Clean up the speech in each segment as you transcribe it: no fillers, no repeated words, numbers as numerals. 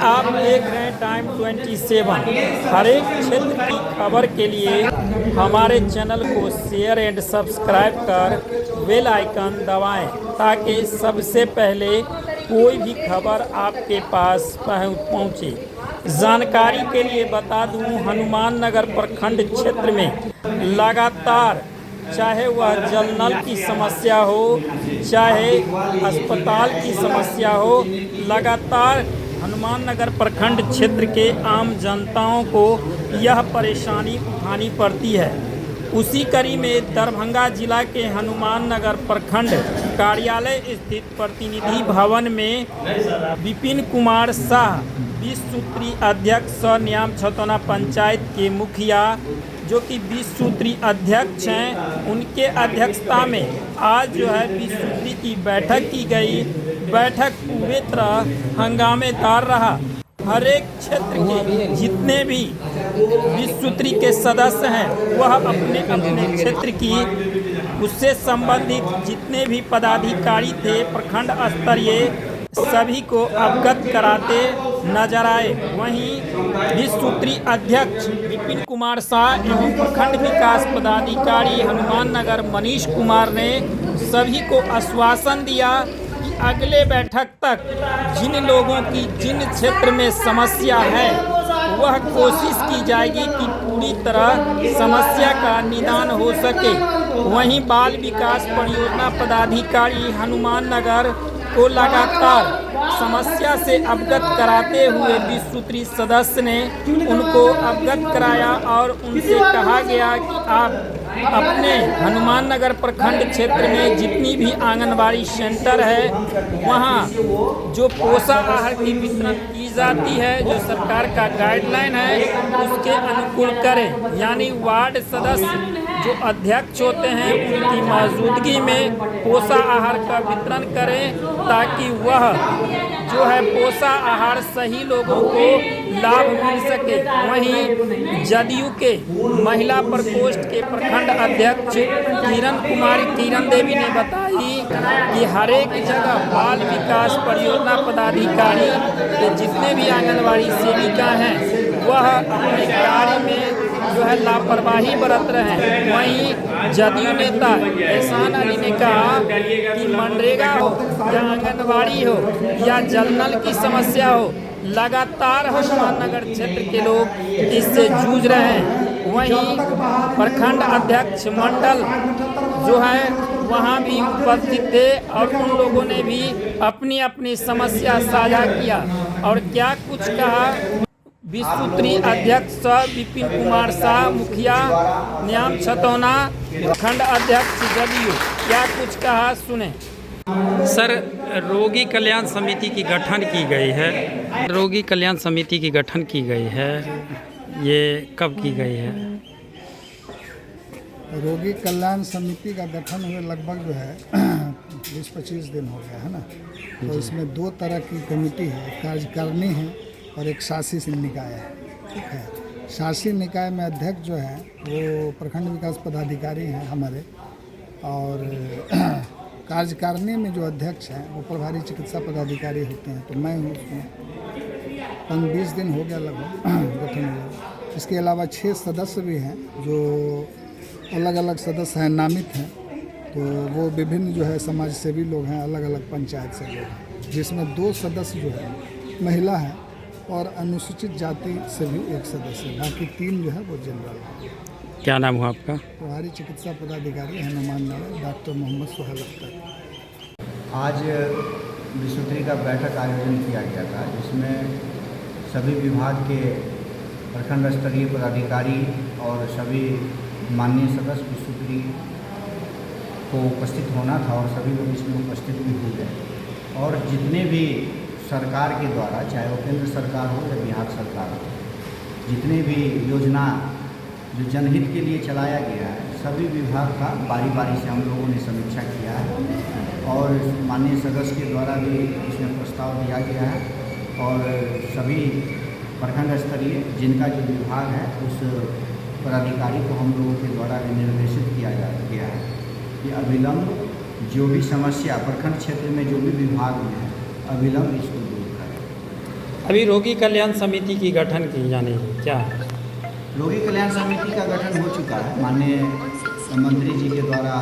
आप देख रहे हैं टाइम 27। हर एक क्षेत्र की खबर के लिए हमारे चैनल को शेयर एंड सब्सक्राइब कर बेल आइकन दबाएं ताकि सबसे पहले कोई भी खबर आपके पास पहुंचे। जानकारी के लिए बता दूं, हनुमान नगर प्रखंड क्षेत्र में लगातार चाहे वह जल नल की समस्या हो, चाहे अस्पताल की समस्या हो, लगातार हनुमान नगर प्रखंड क्षेत्र के आम जनताओं को यह परेशानी उठानी पड़ती है। उसी कड़ी में दरभंगा जिला के हनुमान नगर प्रखंड कार्यालय स्थित प्रतिनिधि भवन में विपिन कुमार शाह 20 सूत्री अध्यक्ष सह न्याम छतौना पंचायत के मुखिया जो कि 20 सूत्री अध्यक्ष हैं, उनके अध्यक्षता में आज जो है 20 सूत्री की बैठक की गई। बैठक पूरी तरह हंगामेदार रहा। हर एक क्षेत्र के जितने भी 20 सूत्री के सदस्य हैं वह अपने अपने क्षेत्र की उससे संबंधित जितने भी पदाधिकारी थे प्रखंड स्तरीय सभी को अवगत कराते नजर आए। वहीं 20 सूत्री अध्यक्ष विपिन कुमार शाह एवं प्रखंड विकास पदाधिकारी हनुमान नगर मनीष कुमार ने सभी को आश्वासन दिया कि अगले बैठक तक जिन लोगों की जिन क्षेत्र में समस्या है वह कोशिश की जाएगी कि पूरी तरह समस्या का निदान हो सके। वहीं बाल विकास परियोजना पदाधिकारी हनुमान नगर को लगातार समस्या से अवगत कराते हुए 20 सूत्री सदस्य ने उनको अवगत कराया और उनसे कहा गया कि आप अपने हनुमान नगर प्रखंड क्षेत्र में जितनी भी आंगनबाड़ी सेंटर है वहाँ जो पोषण आहार की वितरण की जाती है, जो सरकार का गाइडलाइन है उसके अनुकूल करें। यानी वार्ड सदस्य जो अध्यक्ष होते हैं उनकी मौजूदगी में पोषण आहार का वितरण करें ताकि वह जो है पोषण आहार सही लोगों को लाभ मिल सके। वहीं जदयू के महिला प्रकोष्ठ के प्रखंड अध्यक्ष किरण देवी ने बताई कि हर एक जगह बाल विकास परियोजना पदाधिकारी के जितने भी आंगनबाड़ी सेविका हैं वह अपने कार्य में जो है लापरवाही बरत रहे हैं। वहीं जदयू नेता एहसान अली ने कहा कि मनरेगा हो या आंगनबाड़ी हो या जल नल की समस्या हो, लगातार हनुमान नगर क्षेत्र के लोग इससे जूझ रहे हैं। वहीं प्रखंड अध्यक्ष मंडल जो है वहाँ भी उपस्थित थे और उन लोगों ने भी अपनी अपनी समस्या साझा किया और क्या कुछ कहा। 20 सूत्री अध्यक्ष विपिन कुमार शाह मुखिया न्याम छतौना प्रखंड अध्यक्ष जदयू क्या कुछ कहा, सुने। सर, रोगी कल्याण समिति की गठन की गई है। रोगी कल्याण समिति की गठन की गई है, ये कब की गई है? रोगी कल्याण समिति का गठन हुए लगभग जो है 20-25 दिन हो गया है ना। तो इसमें दो तरह की कमेटी है, कार्यकारिणी है और एक शासी निकाय है। ठीक है, शासी निकाय में अध्यक्ष जो है वो प्रखंड विकास पदाधिकारी हैं हमारे, और कार्यकारिणी में जो अध्यक्ष हैं वो प्रभारी चिकित्सा पदाधिकारी होते हैं। तो मैं हूँ उसमें 15-20 दिन हो गया लगभग गठन हुआ। इसके अलावा 6 सदस्य भी हैं जो अलग अलग सदस्य हैं, नामित हैं। तो वो विभिन्न जो है समाज सेवी लोग हैं, अलग अलग पंचायत से लोग हैं, जिसमें 2 सदस्य जो है महिला है और अनुसूचित जाति से भी 1 सदस्य है, बाकी 3 जो है वो जनरल है। क्या नाम हुआ आपका? प्रभारी चिकित्सा पदाधिकारी हनुमान नगर डॉक्टर मोहम्मद सुहेल अख्तर। आज विसूत्री का बैठक आयोजन किया गया था जिसमें सभी विभाग के प्रखंड स्तरीय पदाधिकारी और सभी माननीय सदस्य विसूत्री को उपस्थित होना था और सभी लोग इसमें उपस्थित भी हुए और जितने भी सरकार के द्वारा, चाहे वो केंद्र सरकार हो या बिहार सरकार हो, जितने भी योजना जो जनहित के लिए चलाया गया है सभी विभाग का बारी बारी से हम लोगों ने समीक्षा किया है और माननीय सदस्य के द्वारा भी इसमें प्रस्ताव दिया गया है और सभी प्रखंड स्तरीय जिनका जो विभाग है उस पदाधिकारी को हम लोगों के द्वारा निर्देशित किया गया है कि अविलंब जो भी समस्या प्रखंड क्षेत्र में जो भी विभाग में है अविलंब इसको दूर करें। अभी रोगी कल्याण समिति की गठन की जानी है क्या? रोगी कल्याण समिति का गठन हो चुका है माननीय मंत्री जी के द्वारा।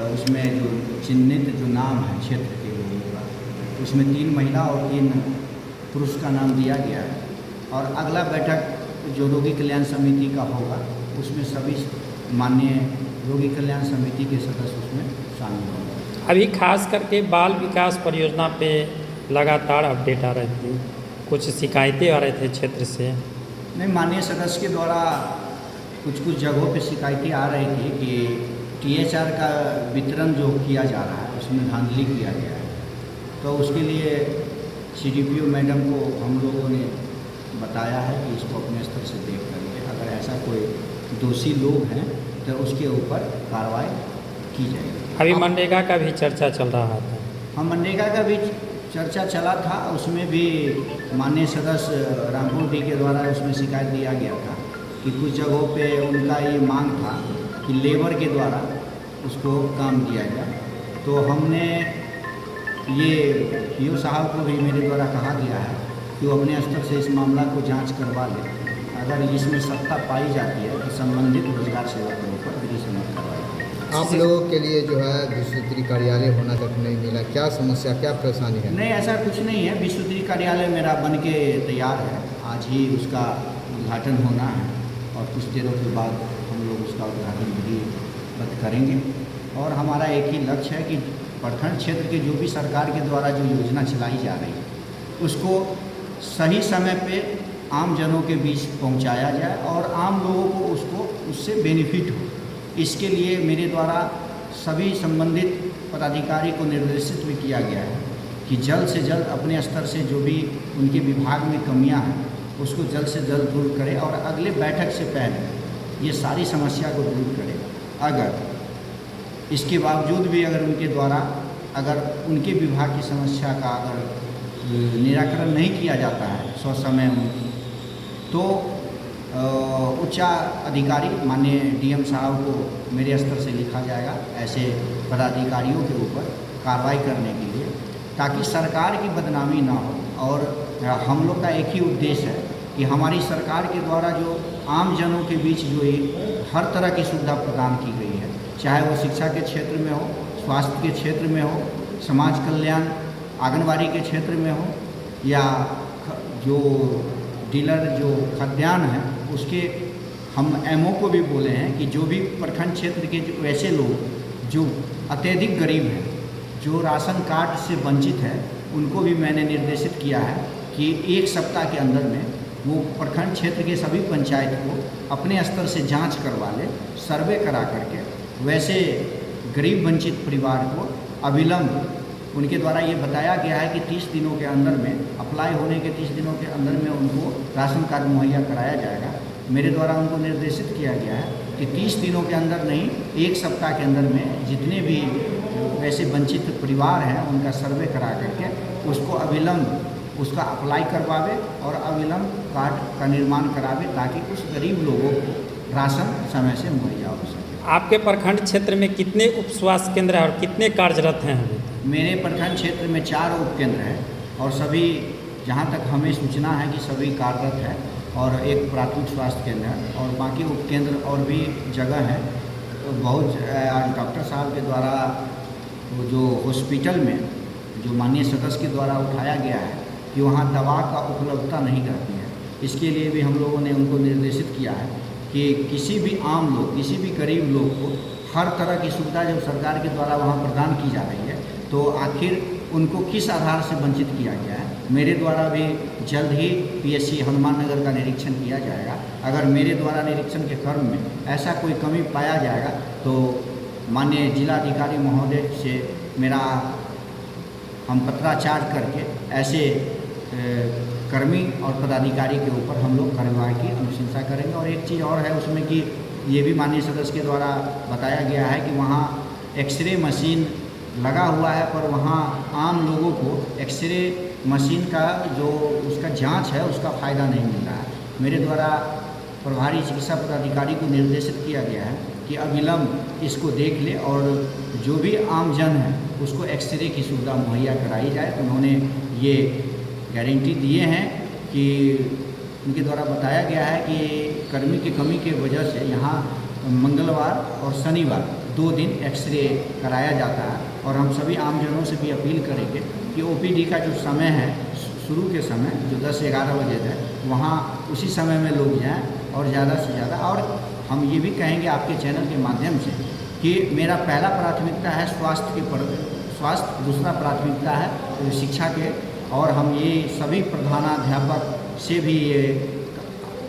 उसमें जो चिन्हित जो नाम है क्षेत्र के लोगों का, उसमें 3 महिला और 3 पुरुष का नाम दिया गया है। और अगला बैठक जो रोगी कल्याण समिति का होगा उसमें सभी माननीय रोगी कल्याण समिति के सदस्य उसमें शामिल होंगे। अभी खास करके बाल विकास परियोजना पे लगातार अपडेट आ रही थी, कुछ शिकायतें आ रहे थे क्षेत्र से। नहीं, माननीय सदस्य के द्वारा कुछ जगहों पे शिकायतें आ रही थी कि THR का वितरण जो किया जा रहा है उसमें धांधली किया गया है। तो उसके लिए CDPO मैडम को हम लोगों ने बताया है कि इसको अपने स्तर से देख करके अगर ऐसा कोई दोषी लोग हैं तो उसके ऊपर कार्रवाई की जाएगी। अभी मनरेगा का भी चर्चा चल रहा था। हाँ, मनरेगा का भी चर्चा चला था। उसमें भी माननीय सदस्य रामपुर डी के द्वारा उसमें शिकायत दिया गया था कि कुछ जगहों पे उनका ये मांग था कि लेबर के द्वारा उसको काम दिया गया। तो हमने ये PO साहब को भी मेरे द्वारा कहा गया है कि वो अपने स्तर से इस मामला को जांच करवा ले। अगर इसमें सत्ता पाई जाती है तो संबंधित रोजगार सेवक के ऊपर विधि सम्मत कार्रवाई। आप लोगों के लिए जो है विश्वस्तरीय कार्यालय होना तक नहीं मिला, क्या समस्या, क्या परेशानी है? नहीं, ऐसा कुछ नहीं है। विश्वस्तरीय कार्यालय मेरा बन के तैयार है। आज ही उसका उद्घाटन होना है और कुछ देरों के बाद हम लोग उसका उद्घाटन विधिवत करेंगे। और हमारा एक ही लक्ष्य है कि प्रखंड क्षेत्र के जो भी सरकार के द्वारा जो योजना चलाई जा रही है उसको सही समय पे आम जनों के बीच पहुंचाया जाए और आम लोगों को उससे बेनिफिट हो। इसके लिए मेरे द्वारा सभी संबंधित पदाधिकारी को निर्देशित भी किया गया है कि जल्द से जल्द अपने स्तर से जो भी उनके विभाग में कमियां हैं उसको जल्द से जल्द दूर करें और अगले बैठक से पहले ये सारी समस्या को दूर करें। अगर इसके बावजूद भी अगर उनके द्वारा अगर उनके विभाग की समस्या का अगर निराकरण नहीं किया जाता है ससमय तो उच्च अधिकारी माननीय DM साहब को मेरे स्तर से लिखा जाएगा ऐसे पदाधिकारियों के ऊपर कार्रवाई करने के लिए, ताकि सरकार की बदनामी ना हो। और हम लोग का एक ही उद्देश्य है कि हमारी सरकार के द्वारा जो आम जनों के बीच जो ये हर तरह की सुविधा प्रदान की गई है, चाहे वो शिक्षा के क्षेत्र में हो, स्वास्थ्य के क्षेत्र में हो, समाज कल्याण आंगनबाड़ी के क्षेत्र में हो, या जो डीलर जो खाद्यान्न है उसके हम MO को भी बोले हैं कि जो भी प्रखंड क्षेत्र के जो ऐसे लोग जो अत्यधिक गरीब हैं, जो राशन कार्ड से वंचित है, उनको भी मैंने निर्देशित किया है कि 1 सप्ताह के अंदर में वो प्रखंड क्षेत्र के सभी पंचायत को अपने स्तर से जांच करवा ले, सर्वे करा करके वैसे गरीब वंचित परिवार को अविलंब उनके द्वारा ये बताया गया है कि 30 दिनों के अंदर में अप्लाई होने के 30 दिनों के अंदर में उनको राशन कार्ड मुहैया कराया जाएगा। मेरे द्वारा उनको निर्देशित किया गया है कि 30 दिनों के अंदर नहीं, 1 सप्ताह के अंदर में जितने भी वैसे वंचित परिवार हैं उनका सर्वे करा करके उसको अविलंब उसका अप्लाई करवावे और अविलंब कार्ड का निर्माण करावे, ताकि उस गरीब लोगों को राशन समय से मुहैया हो सके। आपके प्रखंड क्षेत्र में कितने उप स्वास्थ्य केंद्र हैं और कितने कार्यरत हैं अभी? मेरे प्रखंड क्षेत्र में 4 उपकेंद्र हैं और सभी जहाँ तक हमें सूचना है कि सभी कार्यरत है और एक प्राथमिक स्वास्थ्य केंद्र है और बाकी उपकेंद्र और भी जगह हैं। तो बहुत आज डॉक्टर साहब के द्वारा जो हॉस्पिटल में जो माननीय सदस्य के द्वारा उठाया गया है कि वहाँ दवा का उपलब्धता नहीं रहती है, इसके लिए भी हम लोगों ने उनको निर्देशित किया है कि किसी भी आम लोग, किसी भी गरीब लोग को हर तरह की सुविधा जब सरकार के द्वारा वहाँ प्रदान की जा रही है तो आखिर उनको किस आधार से वंचित किया गया है। मेरे द्वारा भी जल्द ही PSC हनुमान नगर का निरीक्षण किया जाएगा। अगर मेरे द्वारा निरीक्षण के क्रम में ऐसा कोई कमी पाया जाएगा तो माननीय जिलाधिकारी महोदय से मेरा हम पत्राचार करके ऐसे कर्मी और पदाधिकारी के ऊपर हम लोग कार्रवाई की अनुशंसा करेंगे। और एक चीज़ और है उसमें कि ये भी माननीय सदस्य के द्वारा बताया गया है कि वहाँ एक्सरे मशीन लगा हुआ है पर वहाँ आम लोगों को एक्सरे मशीन का जो उसका जांच है उसका फ़ायदा नहीं मिल रहा है। मेरे द्वारा प्रभारी चिकित्सा पदाधिकारी को निर्देशित किया गया है कि अविलंब इसको देख ले और जो भी आम जन है उसको एक्सरे की सुविधा मुहैया कराई जाए। उन्होंने ये गारंटी दिए हैं कि उनके द्वारा बताया गया है कि कर्मी की कमी की वजह से यहाँ मंगलवार और शनिवार 2 दिन एक्सरे कराया जाता है। और हम सभी आमजनों से भी अपील करेंगे कि ओपीडी का जो समय है, शुरू के समय जो 10-11 बजे है, वहाँ उसी समय में लोग जाएँ और ज़्यादा से ज़्यादा। और हम ये भी कहेंगे आपके चैनल के माध्यम से कि मेरा पहला प्राथमिकता है स्वास्थ्य, दूसरा प्राथमिकता है शिक्षा के। और हम ये सभी प्रधानाध्यापक से भी ये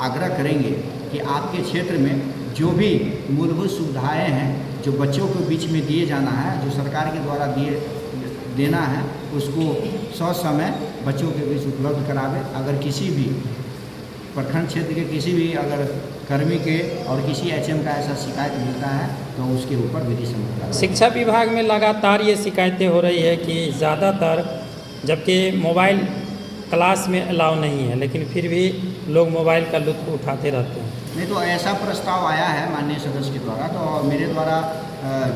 आग्रह करेंगे कि आपके क्षेत्र में जो भी मूलभूत सुविधाएं हैं जो बच्चों के बीच में दिए जाना है, जो सरकार के द्वारा देना है, उसको समय बच्चों के बीच उपलब्ध करावे। अगर किसी भी प्रखंड क्षेत्र के किसी भी अगर कर्मी के और किसी एचएम का ऐसा शिकायत मिलता है तो उसके ऊपर विधि सम्मत कार्रवाई। शिक्षा विभाग में लगातार ये शिकायतें हो रही है कि ज़्यादातर, जबकि मोबाइल क्लास में अलाउ नहीं है, लेकिन फिर भी लोग मोबाइल का लुत्फ उठाते रहते हैं। नहीं, तो ऐसा प्रस्ताव आया है माननीय सदस्य के द्वारा, तो मेरे द्वारा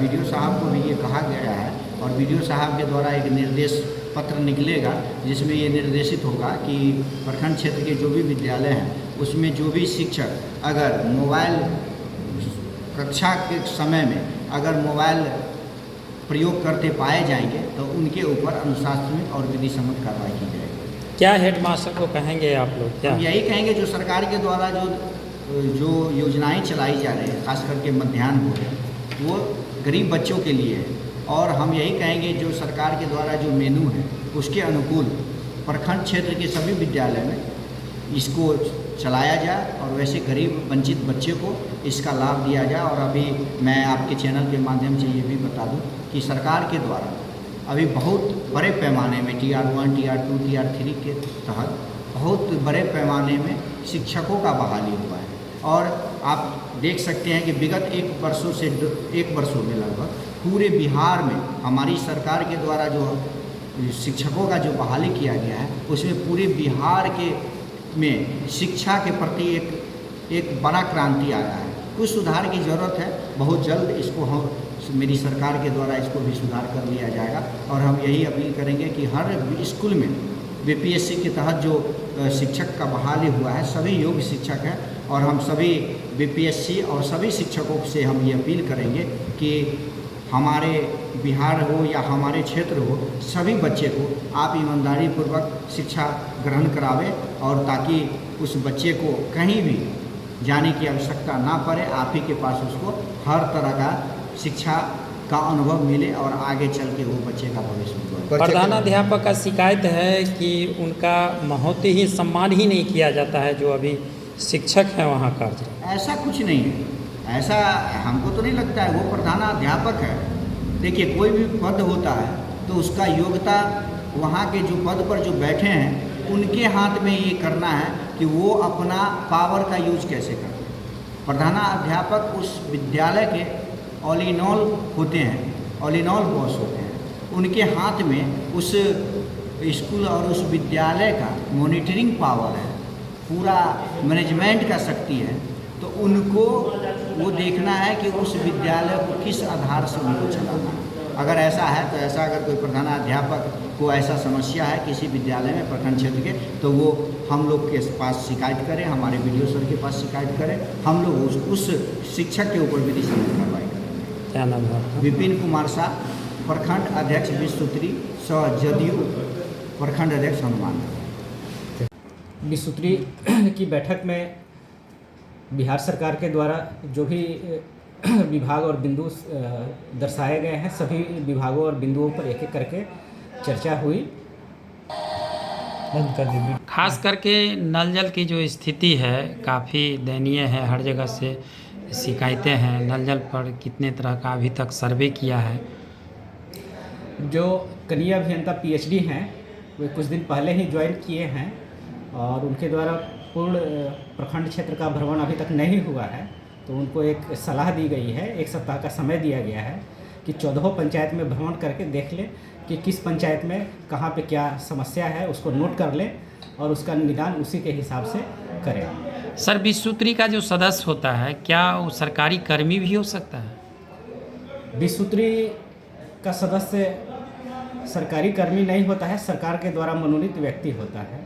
वीडियो साहब को भी ये कहा गया है और वीडियो साहब के द्वारा एक निर्देश पत्र निकलेगा जिसमें ये निर्देशित होगा कि प्रखंड क्षेत्र के जो भी विद्यालय हैं उसमें जो भी शिक्षक अगर मोबाइल कक्षा के समय में अगर मोबाइल प्रयोग करते पाए जाएंगे तो उनके ऊपर अनुशासनिक और विधि सम्मत कार्रवाई की जाएगी। क्या हेडमास्टर को कहेंगे आप लोग? क्या हम यही कहेंगे, जो सरकार के द्वारा जो योजनाएं चलाई जा रही है, खास करके मध्याह्न भोजन, वो गरीब बच्चों के लिए है। और हम यही कहेंगे जो सरकार के द्वारा जो मेनू है उसके अनुकूल प्रखंड क्षेत्र के सभी विद्यालय में इसको चलाया जाए और वैसे गरीब वंचित बच्चे को इसका लाभ दिया जाए। और अभी मैं आपके चैनल के माध्यम से ये भी बता दूं कि सरकार के द्वारा अभी बहुत बड़े पैमाने में TR1, TR2, TR3 के तहत बहुत बड़े पैमाने में शिक्षकों का बहाली हुआ है। और आप देख सकते हैं कि विगत 1 वर्षों में लगभग पूरे बिहार में हमारी सरकार के द्वारा जो शिक्षकों का जो बहाली किया गया है उसमें पूरे बिहार के में शिक्षा के प्रति एक बड़ा क्रांति आया है। कुछ सुधार की ज़रूरत है, बहुत जल्द इसको हम मेरी सरकार के द्वारा इसको भी सुधार कर लिया जाएगा। और हम यही अपील करेंगे कि हर स्कूल में BPSC के तहत जो शिक्षक का बहाली हुआ है सभी योग्य शिक्षक हैं। और हम सभी BPSC और सभी शिक्षकों से हम ये अपील करेंगे कि हमारे बिहार हो या हमारे क्षेत्र हो, सभी बच्चे को आप ईमानदारी पूर्वक शिक्षा ग्रहण करावें और ताकि उस बच्चे को कहीं भी जाने की आवश्यकता ना पड़े। आप ही के पास उसको हर तरह का शिक्षा का अनुभव मिले और आगे चल के वो बच्चे का भविष्य उज्ज्वल। प्रधानाध्यापक का शिकायत है कि उनका बहुत ही सम्मान ही नहीं किया जाता है जो अभी शिक्षक हैं वहाँ का। ऐसा कुछ नहीं है, ऐसा हमको तो नहीं लगता है। वो प्रधानाध्यापक है। देखिए, कोई भी पद होता है तो उसका योग्यता वहाँ के जो पद पर जो बैठे हैं उनके हाथ में ये करना है कि वो अपना पावर का यूज कैसे करते हैं। प्रधानाध्यापक उस विद्यालय के ऑल इन ऑल होते हैं, ऑल इन ऑल बॉस होते हैं। उनके हाथ में उस स्कूल और उस विद्यालय का मॉनिटरिंग पावर है, पूरा मैनेजमेंट का शक्ति है। तो उनको वो देखना है कि उस विद्यालय को किस आधार से उनको चलाना है। अगर ऐसा है तो ऐसा अगर कोई प्रधानाध्यापक को ऐसा समस्या है किसी विद्यालय में प्रखंड क्षेत्र के, तो वो हम लोग के पास शिकायत करें, हमारे BDO सर के पास शिकायत करें। हम लोग उस शिक्षक के ऊपर विधि सम्मत कार्रवाई करेंगे। क्या नाम है? विपिन कुमार शाह, प्रखंड अध्यक्ष विश्वसूत्री, जदयू प्रखंड अध्यक्ष हनुमान। विश्वसूत्री की बैठक में बिहार सरकार के द्वारा जो भी विभाग और बिंदु दर्शाए गए हैं, सभी विभागों और बिंदुओं पर एक एक करके चर्चा हुई। खास करके नल जल की जो स्थिति है काफ़ी दयनीय है। हर जगह से शिकायतें हैं। नल जल पर कितने तरह का अभी तक सर्वे किया है? जो कनीय अभियंता PhD हैं वे कुछ दिन पहले ही ज्वाइन किए हैं और उनके द्वारा पूर्ण प्रखंड क्षेत्र का भ्रमण अभी तक नहीं हुआ है। तो उनको एक सलाह दी गई है, 1 सप्ताह का समय दिया गया है कि 14 पंचायत में भ्रमण करके देख लें कि किस पंचायत में कहाँ पे क्या समस्या है, उसको नोट कर लें और उसका निदान उसी के हिसाब से करें। सर, विश्वसूत्री का जो सदस्य होता है क्या वो सरकारी कर्मी भी हो सकता है? विश्वसूत्री का सदस्य सरकारी कर्मी नहीं होता है, सरकार के द्वारा मनोनीत व्यक्ति होता है।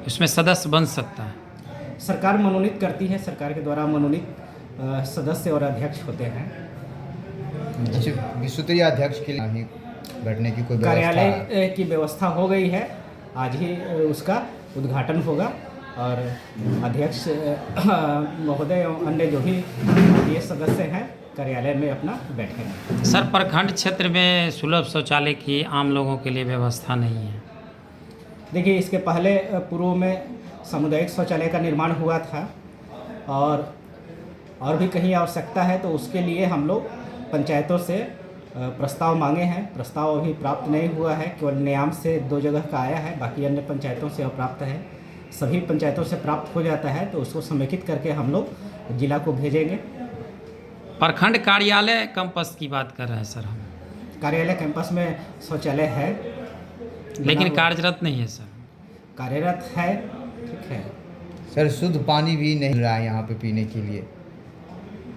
इसमें सदस्य बन सकता है। सरकार मनोनीत करती है, सरकार के द्वारा मनोनीत सदस्य और अध्यक्ष होते हैं। अच्छा, विश्व स्तरीय अध्यक्ष के लिए बैठने की कोई व्यवस्था है? कार्यालय की व्यवस्था हो गई है, आज ही उसका उद्घाटन होगा और अध्यक्ष महोदय एवं अन्य जो भी ये सदस्य हैं कार्यालय में अपना बैठेंगे। सर, प्रखंड क्षेत्र में सुलभ शौचालय की आम लोगों के लिए व्यवस्था नहीं है। देखिए, इसके पहले पूर्व में सामुदायिक शौचालय का निर्माण हुआ था और भी कहीं आवश्यकता है तो उसके लिए हम लोग पंचायतों से प्रस्ताव मांगे हैं। प्रस्ताव अभी प्राप्त नहीं हुआ है, केवल नियाम से 2 जगह का आया है, बाकी अन्य पंचायतों से अप्राप्त है। सभी पंचायतों से प्राप्त हो जाता है तो उसको समेकित करके हम लोग जिला को भेजेंगे। प्रखंड कार्यालय कैंपस की बात कर रहे हैं सर हम। कार्यालय कैंपस में शौचालय है, लेकिन कार्यरत नहीं है सर। कार्यरत है, ठीक है। सर, शुद्ध पानी भी नहीं मिल रहा है यहाँ पे पीने के लिए।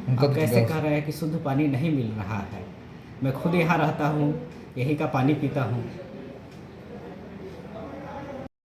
उनको आप कैसे कह रहे हैं कि शुद्ध पानी नहीं मिल रहा है? मैं खुद यहाँ रहता हूँ, यही का पानी पीता हूँ।